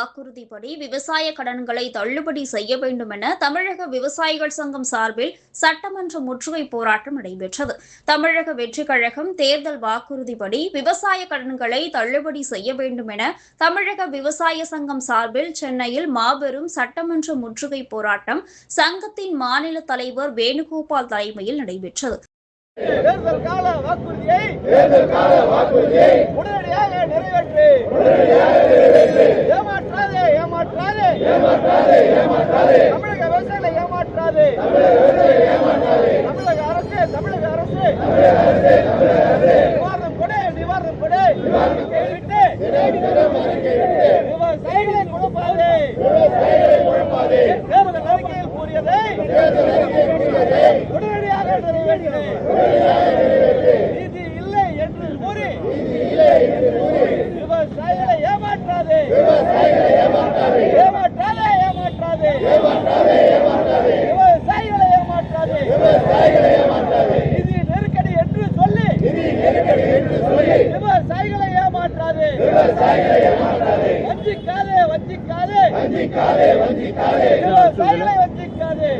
வாக்குறுதிப்படி விவசாய கடன்களை தள்ளுபடி செய்ய வேண்டும் என தமிழக விவசாயிகள் சங்கம் சார்பில் சட்டமன்ற முற்றுகை போராட்டம் நடைபெற்றது. தமிழக வெற்றிக் கழகம் தேர்தல் வாக்குறுதிப்படி விவசாய கடன்களை தள்ளுபடி செய்ய வேண்டும் என தமிழக விவசாய சங்கம் சார்பில் சென்னையில் மாபெரும் சட்டமன்ற முற்றுகை போராட்டம் சங்கத்தின் மாநில தலைவர் வேணுகோபால் தலைமையில் நடைபெற்றது. தேர்தல் கால வாக்குறுதியை உடனடியாக நிறைவேற்று. ஏமாற்றாதே தமிழக விவசாயிகளை ஏமாற்றாதே. தமிழக அரசு நிவாரணம் கொடு விட்டு விவசாயிகளை குழப்பாதே. தேர்தல் அறிக்கையில் கூறியதை உடனடியாக நிறைவேற்று. நீதி இல்லை என்று கூறி விவசாயிகளை ஏமாற்றாதே. விவசாயிகளை ஏமாற்றாதே. நிதி நெருக்கடி என்று சொல்லி விவசாயிகளை ஏமாற்றாதே. வஞ்சிக்காதே விவசாயிகளை வஞ்சிக்காதே.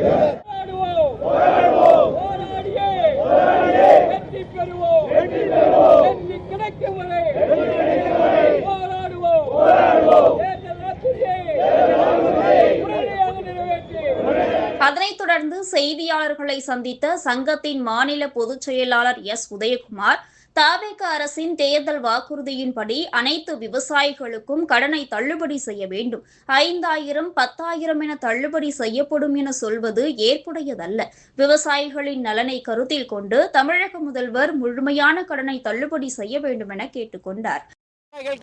அதனைத் தொடர்ந்து செய்தியாளர்களை சந்தித்த சங்கத்தின் மாநில பொதுச் செயலாளர் எஸ். உதயகுமார், தவேக அரசின் தேர்தல் வாக்குறுதியின்படி அனைத்து விவசாயிகளுக்கும் கடனை தள்ளுபடி செய்ய வேண்டும். 5000, 10,000 என தள்ளுபடி செய்யப்படும் என சொல்வது ஏற்புடையதல்ல. விவசாயிகளின் நலனை கருத்தில் கொண்டு தமிழக முதல்வர் முழுமையான கடனை தள்ளுபடி செய்ய வேண்டும் என கேட்டுக் கொண்டார்.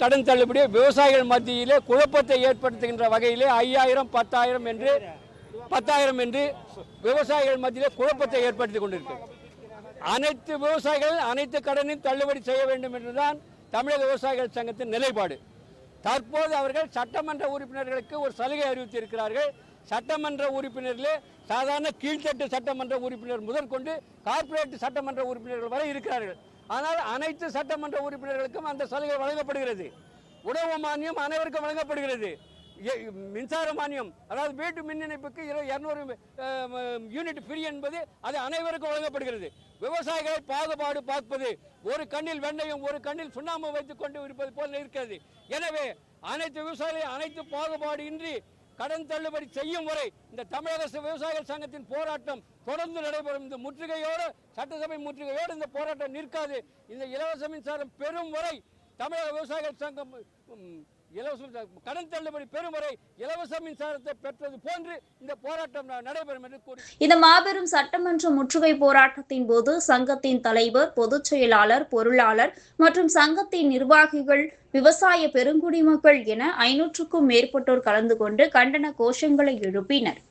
கடன் தள்ளுபடி விவசாயிகள் மத்தியிலே குழப்பத்தை ஏற்படுத்துகின்ற வகையிலே 5000, 10,000 என்று விவசாயிகள் மத்தியிலே குழப்பத்தை ஏற்படுத்திக் கொண்டிருக்கிறது. அனைத்து விவசாயிகள் அனைத்து கடனையும் தள்ளுபடி செய்ய வேண்டும் என்றுதான் தமிழக விவசாயிகள் சங்கத்தின் நிலைப்பாடு. தற்போது அவர்கள் சட்டமன்ற உறுப்பினர்களுக்கு ஒரு சலுகை அறிவித்திருக்கிறார்கள். சட்டமன்ற உறுப்பினர்களே சாதாரண கீழ்த்தட்டு சட்டமன்ற உறுப்பினர் முதற்கொண்டு கார்ப்பரேட் சட்டமன்ற உறுப்பினர்கள் வரை இருக்கிறார்கள். ஆனால் அனைத்து சட்டமன்ற உறுப்பினர்களுக்கும் அந்த சலுகை வழங்கப்படுகிறது. உணவு மானியம் அனைவருக்கும் வழங்கப்படுகிறது. மின்சார மானியம், அதாவது வீட்டு மின் இணைப்புக்கு 200 யூனிட் ஃப்ரீ என்பது அது அனைவருக்கும் வழங்கப்படுகிறது. விவசாயிகளை பாகுபாடு பார்ப்பது, ஒரு கண்ணில் வெண்ணையும் ஒரு கண்ணில் சுண்ணாம்பு வைத்துக் கொண்டு இருப்பது போல இருக்கிறது. எனவே அனைத்து விவசாயிகள் அனைத்து பாகுபாடு இன்றி கடன் தள்ளுபடி செய்யும் வரை இந்த தமிழக விவசாயிகள் சங்கத்தின் போராட்டம் தொடர்ந்து நடைபெறும். இந்த முற்றுகையோடு, சட்டசபை முற்றுகையோடு இந்த போராட்டம் நிற்காது. இந்த இலவச மின்சாரம் பெறும் வரை தமிழக விவசாயிகள் சங்கம் கடன் தள்ளுபடி பெறும் வரை இலவச மின்சாரத்தை பெற்றது போன்று இந்த போராட்டம் நடைபெறும் என்று கூறி இந்த மாபெரும் சட்டமன்ற முற்றுகை போராட்டத்தின் போது சங்கத்தின் தலைவர், பொதுச் செயலாளர், பொருளாளர் மற்றும் சங்கத்தின் நிர்வாகிகள், விவசாய பெருங்குடி மக்கள் என 500க்கும் மேற்பட்டோர் கலந்து கொண்டு கண்டன கோஷங்களை எழுப்பினர்.